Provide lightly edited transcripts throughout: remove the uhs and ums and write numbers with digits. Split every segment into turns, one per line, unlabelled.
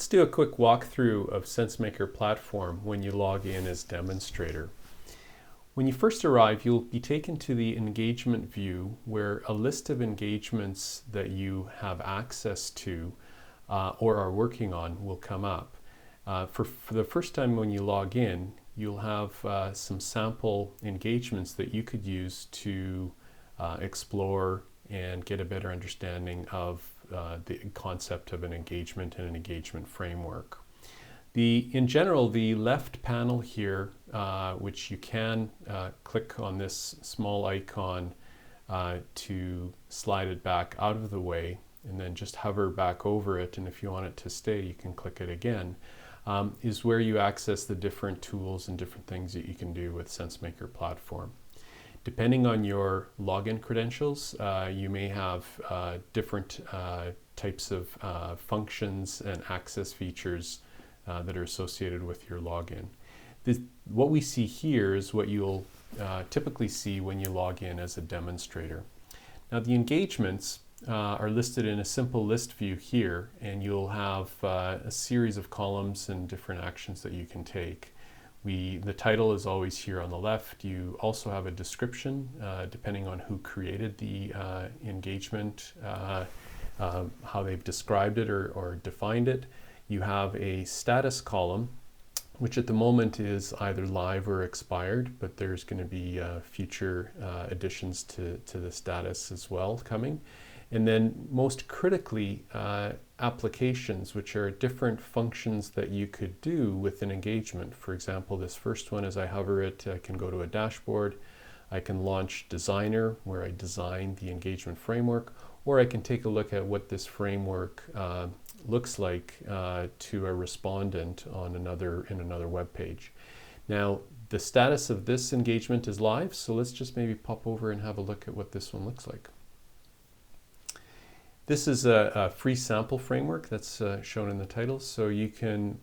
Let's do a quick walkthrough of SenseMaker platform when you log in as Demonstrator. When you first arrive, you'll be taken to the engagement view where a list of engagements that you have access to or are working on will come up. For the first time when you log in, you'll have some sample engagements that you could use to explore and get a better understanding of the concept of an engagement and an engagement framework. In general, the left panel here, which you can click on this small icon to slide it back out of the way, and then just hover back over it, and if you want it to stay, you can click it again, is where you access the different tools and different things that you can do with SenseMaker platform. Depending on your login credentials, you may have different types of functions and access features that are associated with your login. What we see here is what you'll typically see when you log in as a demonstrator. Now the engagements are listed in a simple list view here, and you'll have a series of columns and different actions that you can take. The title is always here on the left. You also have a description depending on who created the engagement, how they've described it or defined it. You have a status column, which at the moment is either live or expired, but there's going to be future additions to the status as well coming. And then most critically, applications, which are different functions that you could do with an engagement. For example, this first one, as I hover it, I can go to a dashboard. I can launch Designer, where I design the engagement framework, or I can take a look at what this framework looks like to a respondent on in another web page. Now, the status of this engagement is live, so let's just maybe pop over and have a look at what this one looks like. This is a free sample framework that's shown in the title, so you can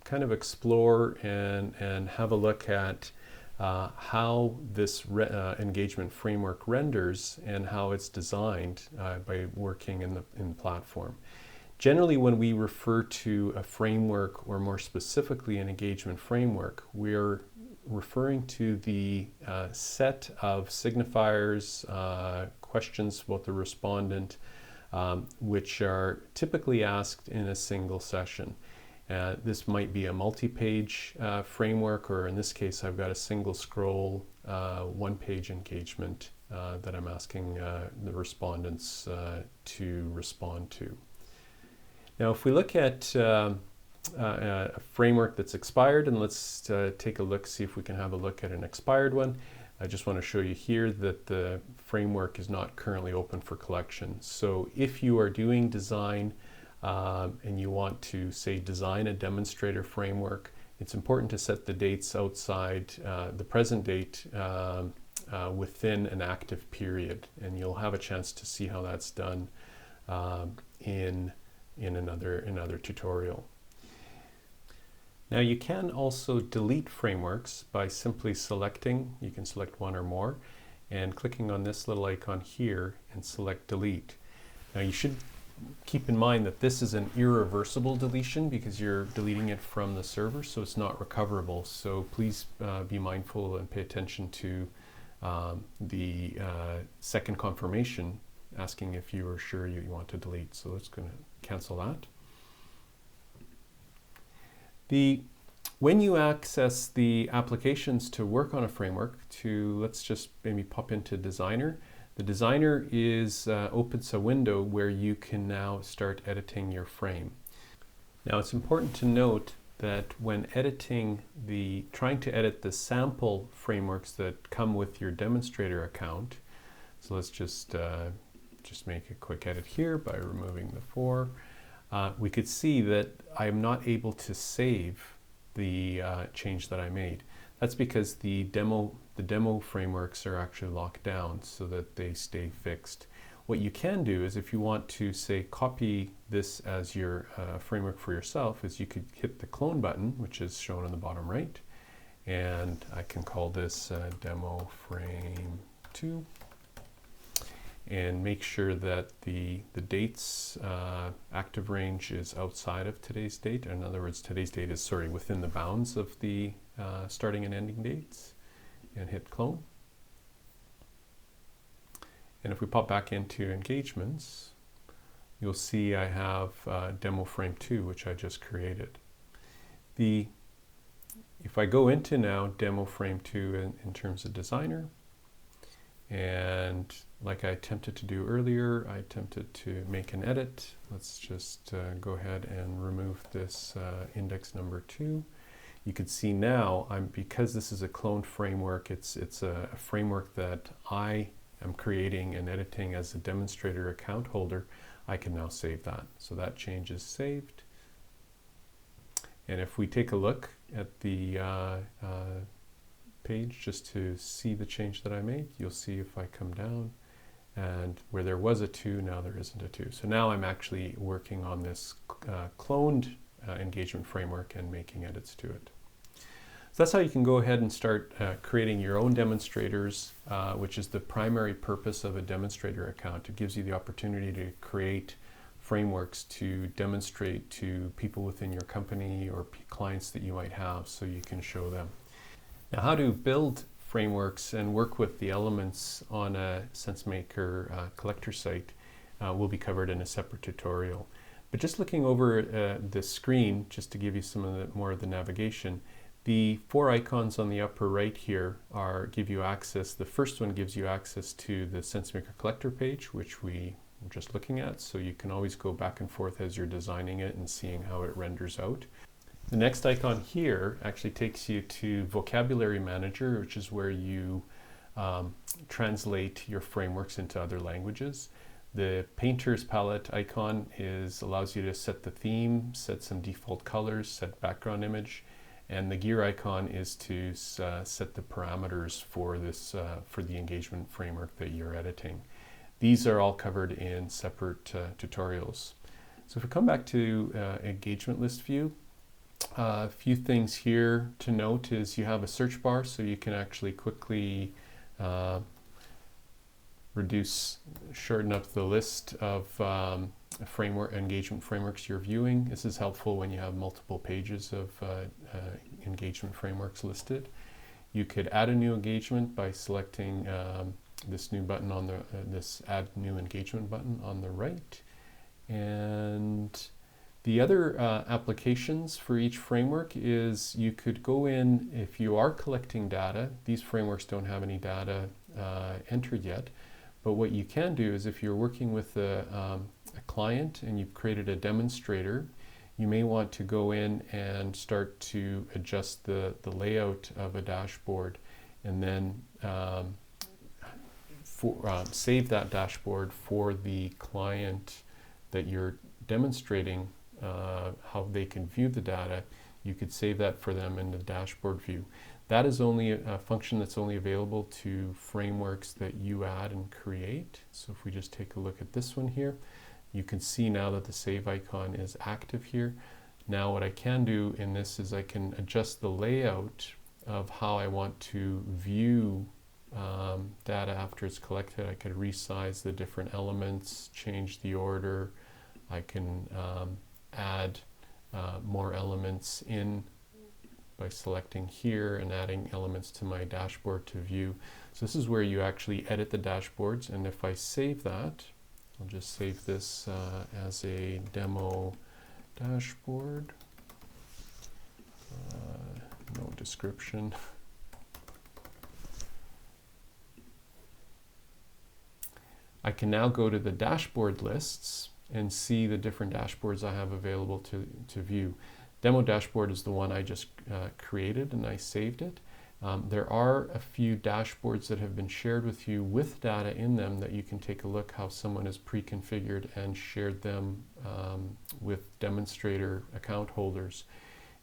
kind of explore and have a look at how this engagement framework renders and how it's designed by working in the platform. Generally, when we refer to a framework, or more specifically an engagement framework, we're referring to the set of signifiers, questions about the respondent, which are typically asked in a single session. This might be a multi-page framework, or in this case I've got a single scroll one-page engagement that I'm asking the respondents to respond to. Now if we look at a framework that's expired, and let's take a look, see if we can have a look at an expired one. I just want to show you here that the framework is not currently open for collection. So if you are doing design and you want to, say, design a demonstrator framework, it's important to set the dates outside the present date within an active period, and you'll have a chance to see how that's done in another tutorial. Now you can also delete frameworks by simply selecting, you can select one or more, and clicking on this little icon here and select delete. Now you should keep in mind that this is an irreversible deletion because you're deleting it from the server, so it's not recoverable. So please be mindful and pay attention to the second confirmation asking if you are sure you want to delete. So let's go to cancel that. When you access the applications to work on a framework, let's just maybe pop into Designer. The Designer opens a window where you can now start editing your frame. Now it's important to note that when trying to edit the sample frameworks that come with your demonstrator account, so let's just make a quick edit here by removing the 4. We could see that I am not able to save the change that I made. That's because the demo frameworks are actually locked down so that they stay fixed. What you can do is, if you want to, say, copy this as your framework for yourself, is you could hit the clone button, which is shown on the bottom right, and I can call this demo frame 2. and make sure that the date's active range is outside of today's date. In other words, today's date is, within the bounds of the starting and ending dates, and hit clone. And if we pop back into engagements, you'll see I have demo frame 2, which I just created. If I go into now demo frame 2 in terms of designer, and like I attempted to do earlier, I attempted to make an edit. Let's just go ahead and remove this index number 2. You can see now, because this is a cloned framework, it's a framework that I am creating and editing as a demonstrator account holder. I can now save that. So that change is saved. And if we take a look at the page just to see the change that I made, you'll see if I come down, and where there was a 2, now there isn't a 2. So now I'm actually working on this cloned engagement framework and making edits to it. So that's how you can go ahead and start creating your own demonstrators, which is the primary purpose of a demonstrator account. It gives you the opportunity to create frameworks to demonstrate to people within your company or clients that you might have, so you can show them. Now, how to build frameworks and work with the elements on a SenseMaker collector site will be covered in a separate tutorial. But just looking over the screen, just to give you some of the more of the navigation, the 4 icons on the upper right here give you access. The first one gives you access to the SenseMaker collector page, which we were just looking at, so you can always go back and forth as you're designing it and seeing how it renders out. The next icon here actually takes you to Vocabulary Manager, which is where you translate your frameworks into other languages. The Painter's Palette icon allows you to set the theme, set some default colors, set background image, and the gear icon is to set the parameters for this for the engagement framework that you're editing. These are all covered in separate tutorials. So if we come back to engagement list view, a few things here to note is you have a search bar, so you can actually quickly shorten up the list of engagement frameworks you're viewing. This is helpful when you have multiple pages of engagement frameworks listed. You could add a new engagement by selecting this new button on this Add New Engagement button on the right. And the other applications for each framework is you could go in, if you are collecting data, these frameworks don't have any data entered yet, but what you can do is if you're working with a client and you've created a demonstrator, you may want to go in and start to adjust the layout of a dashboard, and then save that dashboard for the client that you're demonstrating how they can view the data. You could save that for them in the dashboard view. That is only a function that's only available to frameworks that you add and create. So if we just take a look at this one here, you can see now that the save icon is active here. Now what I can do in this is I can adjust the layout of how I want to view data after it's collected. I could resize the different elements, change the order. I can add more elements in by selecting here and adding elements to my dashboard to view. So this is where you actually edit the dashboards, and if I save that, I'll just save this as a demo dashboard, no description. I can now go to the dashboard lists and see the different dashboards I have available to view. Demo dashboard is the one I just created, and I saved it. There are a few dashboards that have been shared with you with data in them that you can take a look how someone has pre-configured and shared them with demonstrator account holders.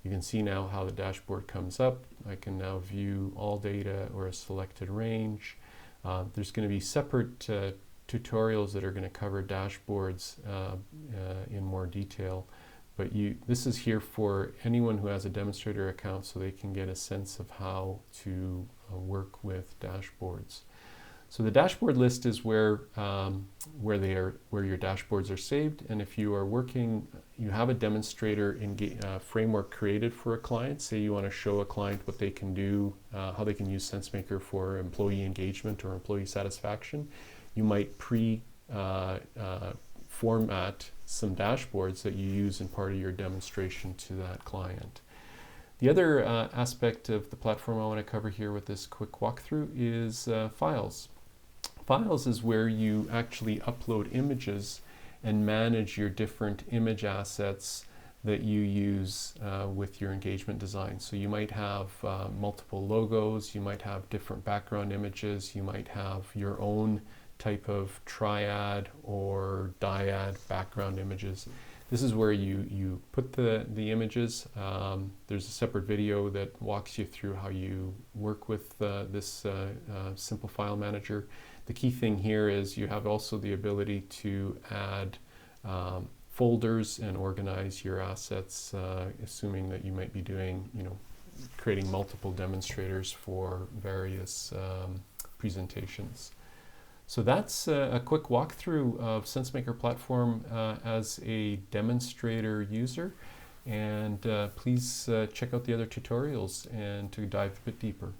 You can see now how the dashboard comes up. I can now view all data or a selected range. There's going to be separate tutorials that are going to cover dashboards in more detail. But this is here for anyone who has a demonstrator account so they can get a sense of how to work with dashboards. So the dashboard list is where your dashboards are saved, and if you are working, you have a demonstrator framework created for a client. Say you want to show a client what they can do, how they can use SenseMaker for employee engagement or employee satisfaction. You might format some dashboards that you use in part of your demonstration to that client. The other aspect of the platform I want to cover here with this quick walkthrough is files. Files is where you actually upload images and manage your different image assets that you use with your engagement design. So you might have multiple logos, you might have different background images, you might have your own type of triad or dyad background images. This is where you put the images. There's a separate video that walks you through how you work with this simple file manager. The key thing here is you have also the ability to add folders and organize your assets, assuming that you might be doing, creating multiple demonstrators for various presentations. So that's a quick walkthrough of SenseMaker platform as a demonstrator user, and please check out the other tutorials and to dive a bit deeper.